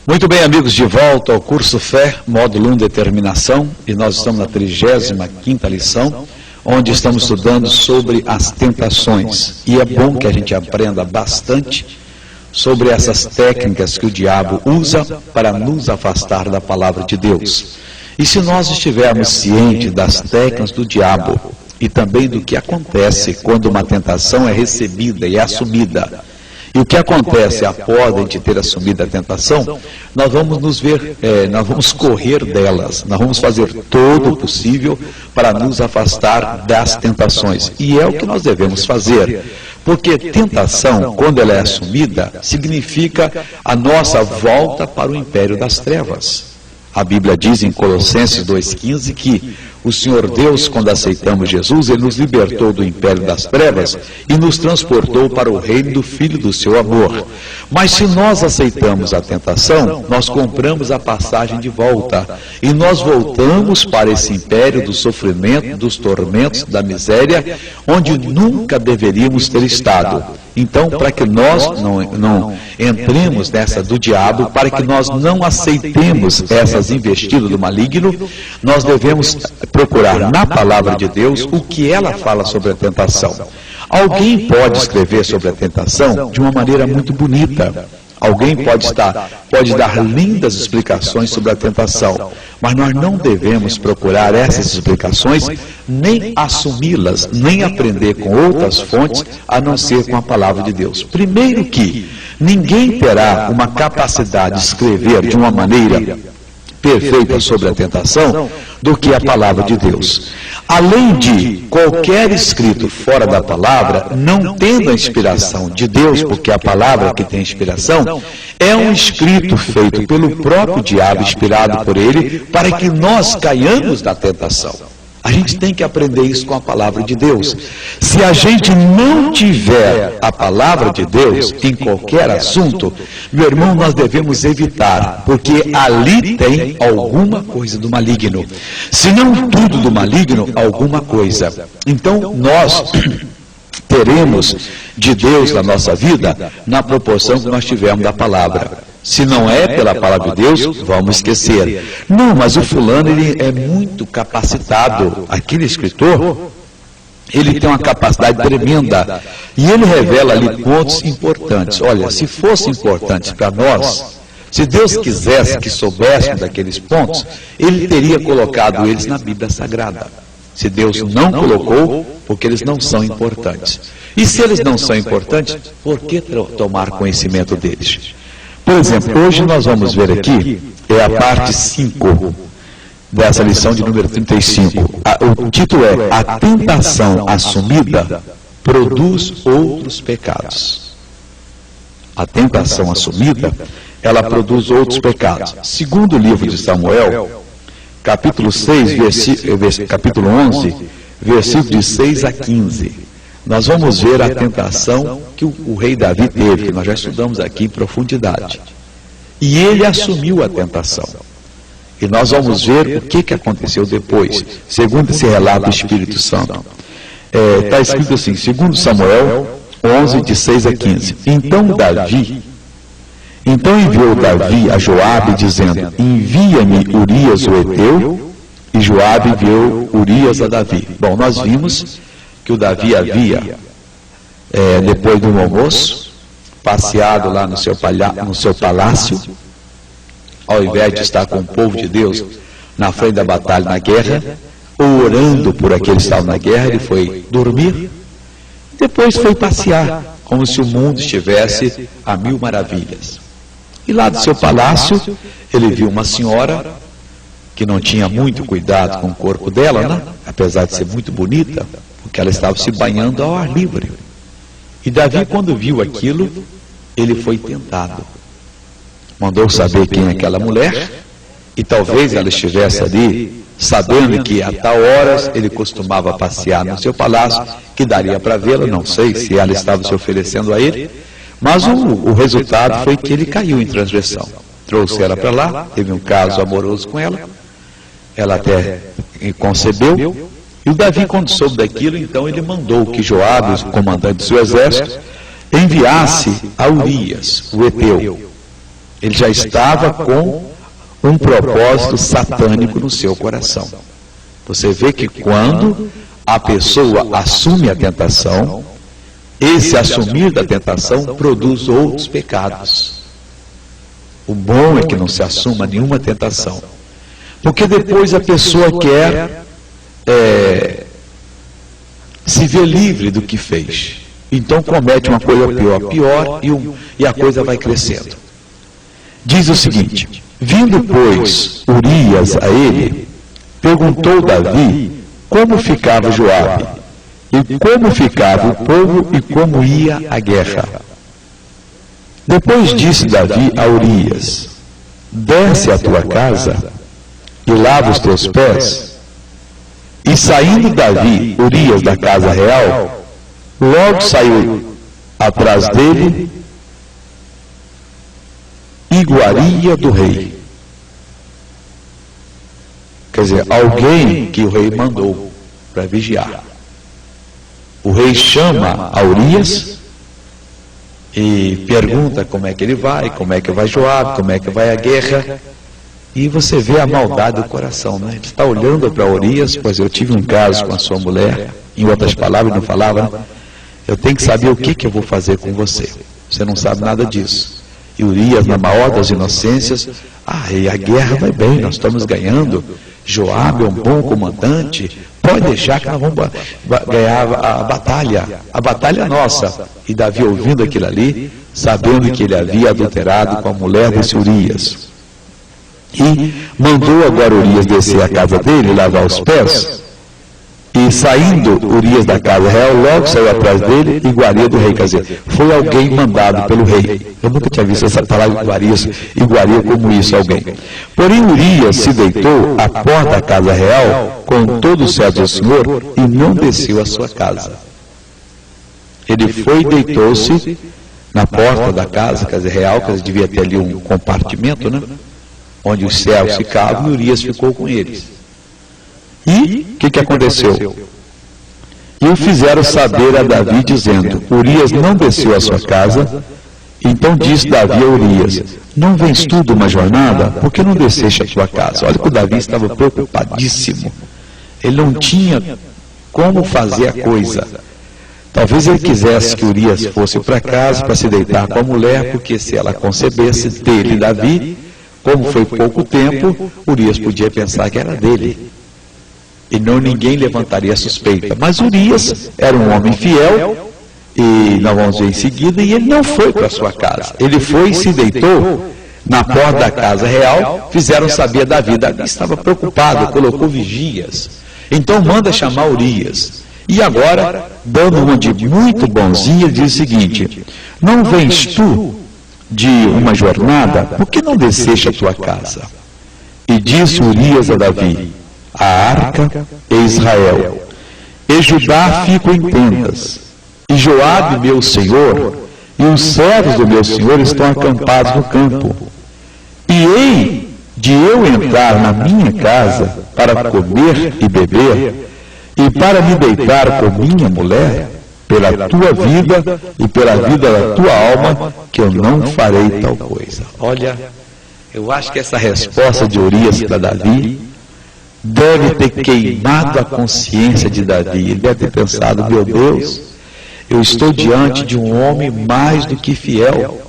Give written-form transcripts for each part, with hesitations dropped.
Muito bem, amigos, de volta ao curso Fé, módulo 1, Determinação, e nós estamos na 35ª lição, onde estamos estudando sobre as tentações. E é bom que a gente aprenda bastante sobre essas técnicas que o diabo usa para nos afastar da palavra de Deus. E se nós estivermos cientes das técnicas do diabo e também do que acontece quando uma tentação é recebida e é assumida, e o que acontece após de ter assumido a tentação, nós vamos nós vamos correr delas, nós vamos fazer todo o possível para nos afastar das tentações. E é o que nós devemos fazer, porque tentação, quando ela é assumida, significa a nossa volta para o império das trevas. A Bíblia diz em Colossenses 2,15 que o Senhor Deus, quando aceitamos Jesus, Ele nos libertou do império das trevas e nos transportou para o reino do Filho do seu amor. Mas se nós aceitamos a tentação, nós compramos a passagem de volta e nós voltamos para esse império do sofrimento, dos tormentos, da miséria, onde nunca deveríamos ter estado. Então, para que nós não entremos nessa do diabo, para que nós não aceitemos essas investidas do maligno, nós devemos procurar na palavra de Deus o que ela fala sobre a tentação. Alguém pode escrever sobre a tentação de uma maneira muito bonita. Alguém pode dar lindas explicações sobre a tentação, mas nós não devemos procurar essas explicações, nem assumi-las, nem aprender com outras fontes, a não ser com a palavra de Deus. Primeiro que ninguém terá uma capacidade de escrever de uma maneira perfeita sobre a tentação do que a palavra de Deus. Além de qualquer escrito fora da palavra, não tendo a inspiração de Deus, porque a palavra que tem inspiração, é um escrito feito pelo próprio diabo, inspirado por ele, para que nós caiamos na tentação. A gente tem que aprender isso com a palavra de Deus. Se a gente não tiver a palavra de Deus em qualquer assunto, meu irmão, nós devemos evitar, porque ali tem alguma coisa do maligno. Se não tudo do maligno, alguma coisa. Então, nós teremos de Deus na nossa vida na proporção que nós tivermos da palavra. Se não é pela palavra de Deus, vamos esquecer. Não, mas o fulano, ele é muito capacitado. Aquele escritor, ele tem uma capacidade tremenda. E ele revela ali pontos importantes. Olha, se fossem importantes para nós, se Deus quisesse que soubéssemos daqueles pontos, Ele teria colocado eles na Bíblia Sagrada. Se Deus não colocou, porque eles não são importantes. E se eles não são importantes, por que tomar conhecimento deles? Por exemplo, hoje nós vamos ver aqui, é a parte 5 dessa lição de número 35. O título é: A tentação assumida produz outros pecados. A tentação assumida, ela produz outros pecados. Segundo o livro de Samuel, capítulo 6, capítulo 11, versículos de 6 a 15. Nós vamos ver a tentação que o rei Davi teve, que nós já estudamos aqui em profundidade. E ele assumiu a tentação. E nós vamos ver o que aconteceu depois, segundo esse relato do Espírito Santo. Está escrito assim, segundo Samuel 11, de 6 a 15. Então enviou Davi a Joabe, dizendo: envia-me Urias o Eteu. E Joabe enviou Urias a Davi. Bom, nós vimos que o Davi havia, depois do almoço, passeado lá no seu palácio, ao invés de estar com o povo de Deus na frente da batalha, na guerra, ou orando por aqueles que estavam na guerra, ele foi dormir, depois foi passear, como se o mundo estivesse a mil maravilhas. E lá do seu palácio, ele viu uma senhora que não tinha muito cuidado com o corpo dela, né? Apesar de ser muito bonita, porque ela estava se banhando ao ar livre. E Davi, quando viu aquilo, ele foi tentado. Mandou saber quem é aquela mulher, e talvez ela estivesse ali, sabendo que a tal horas ele costumava passear no seu palácio, que daria para vê-la, não sei se ela estava se oferecendo a ele, mas o resultado foi que ele caiu em transgressão. Trouxe ela para lá, teve um caso amoroso com ela, ela até concebeu. E o Davi, quando soube daquilo, então ele mandou que Joabe, o comandante do seu exército, enviasse a Urias, o Eteu. Ele já estava com um propósito satânico no seu coração. Você vê que quando a pessoa assume a tentação, esse assumir da tentação produz outros pecados. O bom é que não se assuma nenhuma tentação, porque depois a pessoa quer se ver livre do que fez. Então comete uma coisa pior e a coisa vai crescendo. Diz o seguinte: vindo, pois, Urias a ele, perguntou Davi como ficava Joabe, e como ficava o povo e como ia a guerra. Depois disse Davi a Urias: desce à tua casa e lava os teus pés. E saindo Davi, Urias, da casa real, logo saiu atrás dele iguaria do rei. Quer dizer, alguém que o rei mandou para vigiar. O rei chama a Urias e pergunta como é que ele vai, como é que vai Joabe, como é que vai a guerra. E você vê a maldade do coração, né? Ele está olhando para Urias, pois eu tive um caso com a sua mulher, em outras palavras, não falava, né? Eu tenho que saber o que eu vou fazer com você. Você não sabe nada disso. E Urias, na maior das inocências, e a guerra vai bem, nós estamos ganhando. Joabe é um bom comandante, pode deixar que nós vamos ganhar a batalha é nossa. E Davi, ouvindo aquilo ali, sabendo que ele havia adulterado com a mulher desse Urias, e mandou agora Urias descer à casa dele, lavar os pés. E saindo Urias da casa real, logo saiu atrás dele iguaria do rei. Quer dizer, foi alguém mandado pelo rei. Eu nunca tinha visto essa palavra iguaria como isso, alguém. Porém Urias se deitou à porta da casa real com todo o servo do Senhor e não desceu à sua casa. Ele foi e deitou-se na porta da casa real, que devia ter ali um compartimento, né? Onde os servos ficavam, e Urias ficou com eles. E o que aconteceu? E o fizeram saber a Davi, dizendo: Urias não desceu à sua casa. Então disse Davi a Urias: não vens tu de uma jornada? Por que não desceste à tua casa? Olha que o Davi estava preocupadíssimo. Ele não tinha como fazer a coisa. Talvez ele quisesse que Urias fosse para casa para se deitar com a mulher, porque se ela concebesse dele, Davi, como foi pouco tempo, Urias podia pensar que era dele. E não ninguém levantaria suspeita. Mas Urias era um homem fiel, e nós vamos ver em seguida, e ele não foi para sua casa. Ele foi e se deitou na porta da casa real, fizeram saber a Davi. Davi estava preocupado, colocou vigias. Então manda chamar Urias. E agora, dando uma de muito bonzinha, diz o seguinte: não vens tu de uma jornada? Por que não desceste a tua casa? E disse Urias a Davi: a arca e Israel, e Judá ficam em tendas, e Joabe meu senhor, e os servos do meu senhor estão acampados no campo. E hei de eu entrar na minha casa para comer e beber, e para me deitar com minha mulher? Pela tua vida e pela vida da tua alma, que eu não farei tal coisa. Olha, eu acho que essa resposta de Urias para Davi deve ter queimado a consciência de Davi. Ele deve ter pensado: meu Deus, eu estou diante de um homem mais do que fiel.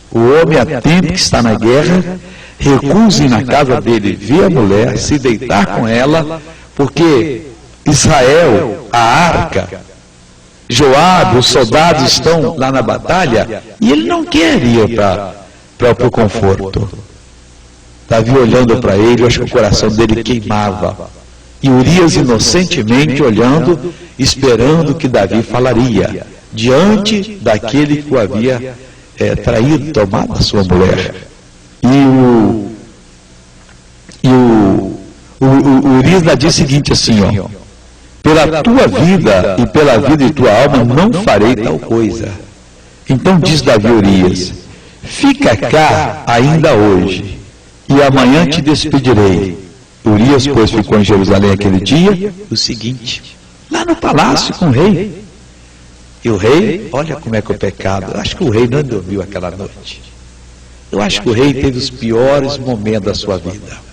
O homem, há tempo que está na guerra, recusa ir na casa dele, ver a mulher, se deitar com ela, porque Israel, a arca, Joabe, os soldados estão lá na batalha, e ele não quer ir para o conforto. Davi olhando para ele, eu acho que o coração dele queimava. E Urias inocentemente olhando, esperando o que Davi falaria, diante daquele que o havia traído, tomado a sua mulher. E o Urias diz o seguinte assim, ó: pela tua vida e pela vida de tua alma não farei tal coisa. Então diz Davi a Urias: fica cá ainda hoje, e amanhã te despedirei. Urias, pois, ficou em Jerusalém aquele dia, o seguinte, lá no palácio com o rei. E o rei, olha como é que o pecado, acho que o rei não dormiu aquela noite. Eu acho que o rei teve os piores momentos da sua vida.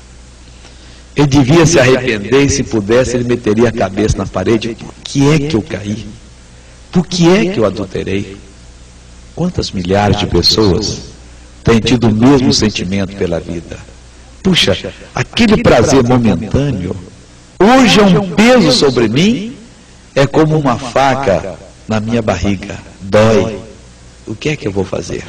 Ele devia se arrepender e, se pudesse, ele meteria a cabeça na parede. Por que é que eu caí? Por que é que eu adulterei? Quantas milhares de pessoas têm tido o mesmo sentimento pela vida? Puxa, aquele prazer momentâneo, hoje é um peso sobre mim, é como uma faca na minha barriga, dói. O que é que eu vou fazer?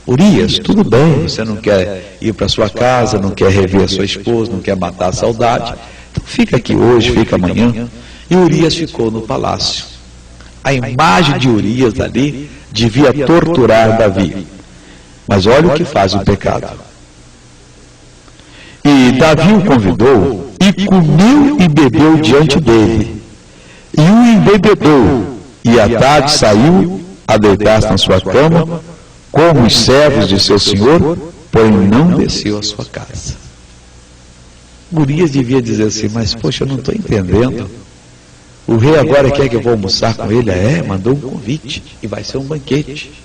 Urias, tudo bem, você não quer ir para sua casa, não quer rever a sua esposa, não quer matar a saudade, então fica aqui hoje, fica amanhã. E Urias ficou no palácio. A imagem de Urias ali devia torturar Davi. Mas olha o que faz o pecado. E Davi o convidou e comeu e bebeu diante dele. E o embebedou, e à tarde saiu a deitar-se na sua cama, como os servos de seu senhor, porém não desceu à sua casa. Urias devia dizer assim, mas poxa, eu não estou entendendo. O rei agora quer que eu vou almoçar com ele? Mandou um convite, e vai ser um banquete.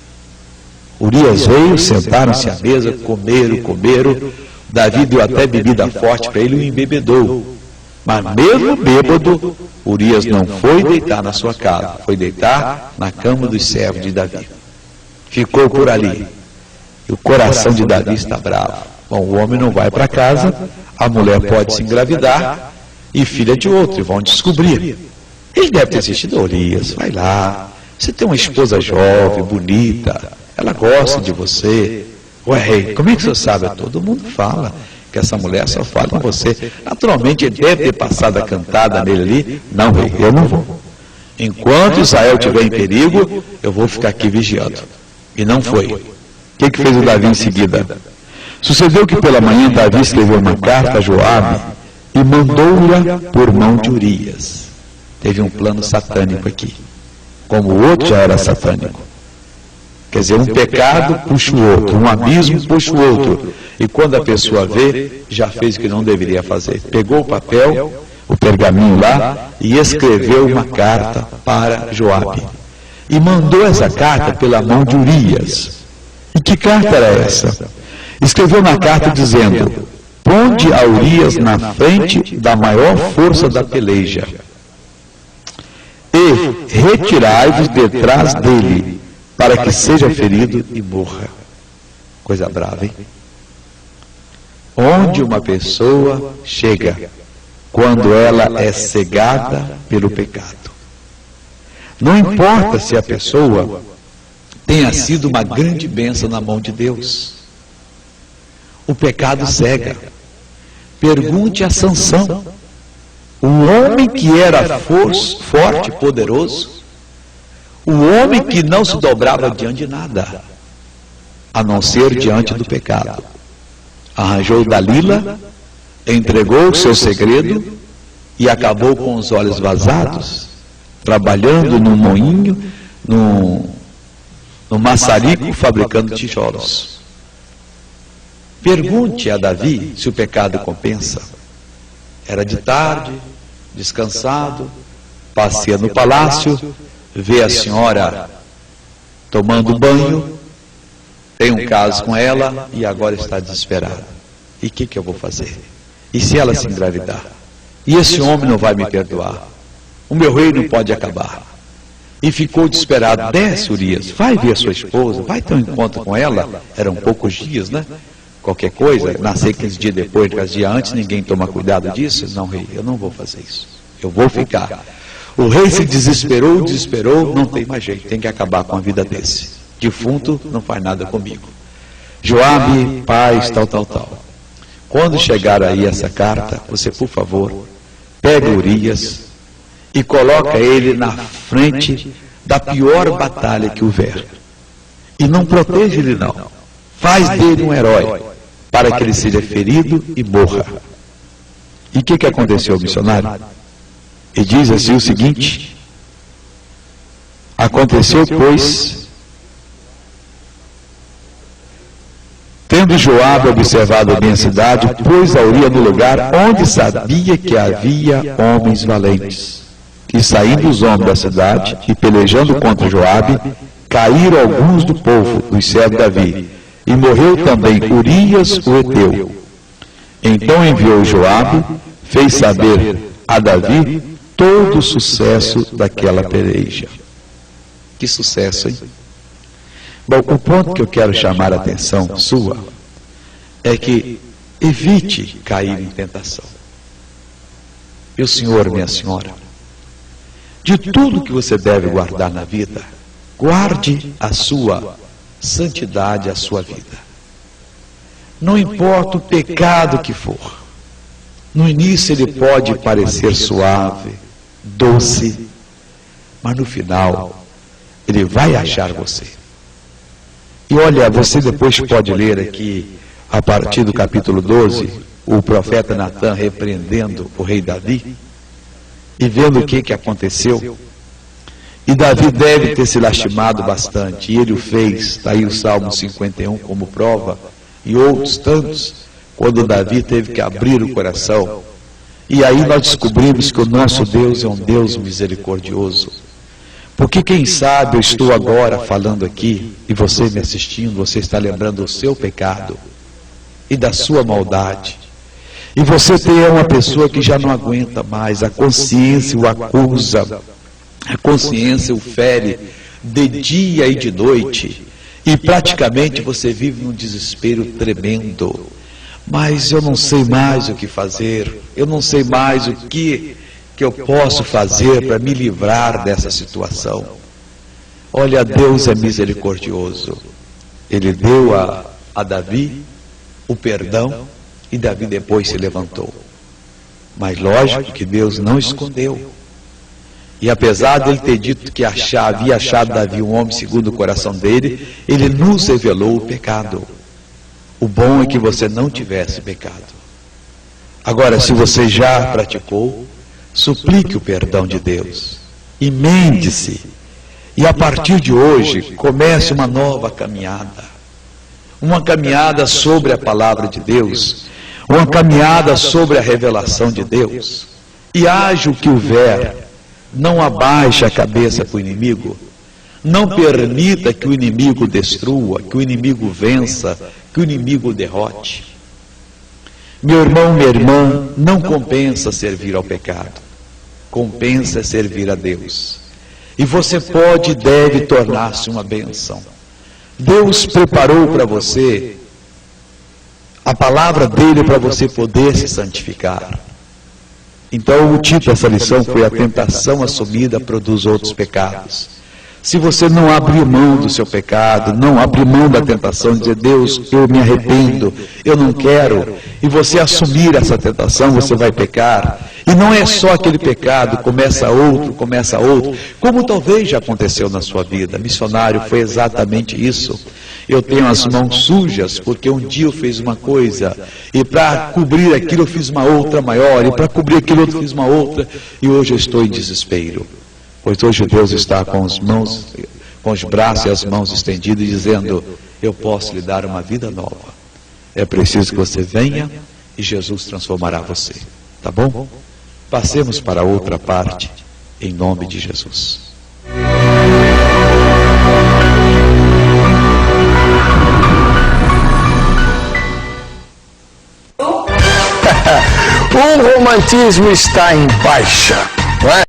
Urias veio, sentaram-se à mesa, comeram. Davi deu até bebida forte para ele e o embebedou. Mas mesmo bêbado, Urias não foi deitar na sua casa, foi deitar na cama dos servos de Davi. Ficou por ali. E o coração de Davi está bravo. Bom, o homem não vai para casa, a mulher pode se engravidar e filha de outro, e vão descobrir. Ele deve ter assistido a Urias, vai lá, você tem uma esposa jovem, bonita, ela gosta de você. Ué, rei, como é que você sabe? Todo mundo fala que essa mulher só fala com você. Naturalmente, ele deve ter passado a cantada nele ali. Não, rei, eu não vou. Enquanto Israel estiver em perigo, eu vou ficar aqui vigiando. E não foi. O que fez o Davi em seguida? Sucedeu que pela manhã Davi escreveu uma carta a Joabe e mandou-lhe por mão de Urias. Teve um plano satânico aqui. Como o outro já era satânico. Quer dizer, um pecado puxa o outro, um abismo puxa o outro. E quando a pessoa vê, já fez o que não deveria fazer. Pegou o papel, o pergaminho lá, e escreveu uma carta para Joabe. E mandou essa carta pela mão de Urias. E que carta era essa? Escreveu na carta dizendo: ponde a Urias na frente da maior força da peleja, e retirai-vos detrás dele, para que seja ferido e morra. Coisa brava, hein? Onde uma pessoa chega quando ela é cegada pelo pecado. Não importa se a pessoa tenha sido uma grande bênção na mão de Deus. O pecado cega. Pergunte a Sansão, o homem que era forte, poderoso, o homem que não se dobrava diante de nada, a não ser diante do pecado. Arranjou Dalila, entregou o seu segredo e acabou com os olhos vazados, trabalhando no moinho, no maçarico, fabricando tijolos. Pergunte a Davi se o pecado compensa. Era de tarde, descansado, passeia no palácio, vê a senhora tomando banho, tem um caso com ela e agora está desesperado. E o que eu vou fazer? E se ela se engravidar? E esse homem não vai me perdoar? O meu reino pode acabar. E ficou desesperado. Desce, Urias, vai ver a sua esposa, vai ter um encontro com ela. Eram poucos dias, né? Qualquer coisa, nascer 15 dias depois, 15 dias antes, ninguém toma cuidado disso. Não, rei, eu não vou fazer isso. Eu vou ficar. O rei se desesperou, não tem mais jeito, tem que acabar com a vida desse. Defunto não faz nada comigo. Joabe, paz, tal. Quando chegar aí essa carta, você, por favor, pega Urias e coloca ele na frente da pior batalha que houver. E não protege ele não. Faz dele um herói, para que ele seja ferido e morra. E o que aconteceu, missionário? E diz assim o seguinte: aconteceu, pois, tendo Joabe observado bem a cidade, pôs a Urias no lugar onde sabia que havia homens valentes. E saindo os homens da cidade e pelejando contra Joabe, caíram alguns do povo, dos servos de Davi, e morreu também Urias o Eteu. Então enviou Joabe, fez saber a Davi todo o sucesso daquela peleja. Que sucesso, hein? Bom, o ponto que eu quero chamar a atenção sua é que evite cair em tentação. Meu senhor, minha senhora, de tudo que você deve guardar na vida, guarde a sua santidade, a sua vida. Não importa o pecado que for. No início ele pode parecer suave, doce, mas no final ele vai achar você. E olha, você depois pode ler aqui, a partir do capítulo 12, o profeta Natã repreendendo o rei Davi, e vendo o que aconteceu. E Davi deve ter se lastimado bastante, e ele o fez. Está aí o Salmo 51 como prova, e outros tantos, quando Davi teve que abrir o coração. E aí nós descobrimos que o nosso Deus é um Deus misericordioso. Porque quem sabe eu estou agora falando aqui, e você me assistindo, você está lembrando do seu pecado e da sua maldade. E você tem uma pessoa que já não aguenta mais, a consciência o acusa, a consciência o fere de dia e de noite, e praticamente você vive num desespero tremendo. Mas eu não sei mais o que fazer, eu não sei mais o que eu posso fazer para me livrar dessa situação. Olha, Deus é misericordioso. Ele deu a Davi o perdão, e Davi depois se levantou. Mas lógico que Deus não escondeu. E apesar de ele ter dito que havia achado Davi um homem segundo o coração dele, ele nos revelou o pecado. O bom é que você não tivesse pecado. Agora, se você já praticou, suplique o perdão de Deus. Emende-se. E a partir de hoje, comece uma nova caminhada. Uma caminhada sobre a palavra de Deus. Uma caminhada sobre a revelação de Deus. E haja o que houver, não abaixe a cabeça para o inimigo. Não permita que o inimigo destrua, que o inimigo vença, que o inimigo derrote. Meu irmão, minha irmã, não compensa servir ao pecado. Compensa servir a Deus. E você pode e deve tornar-se uma bênção. Deus preparou para você a palavra dele para você poder se santificar. Então o título dessa lição foi: a tentação assumida produz outros pecados. Se você não abrir mão do seu pecado, não abrir mão da tentação, dizer: Deus, eu me arrependo, eu não quero, e você assumir essa tentação, você vai pecar. E não é só aquele pecado, começa outro, como talvez já aconteceu na sua vida. Missionário, foi exatamente isso. Eu tenho as mãos sujas, porque um dia eu fiz uma coisa, e para cobrir aquilo eu fiz uma outra maior, e para cobrir aquilo eu fiz uma outra, e hoje eu estou em desespero. Pois hoje Deus está com os braços e as mãos estendidos, dizendo: eu posso lhe dar uma vida nova. É preciso que você venha e Jesus transformará você. Tá bom? Passemos para outra parte, em nome de Jesus. O romantismo está em baixa, não é?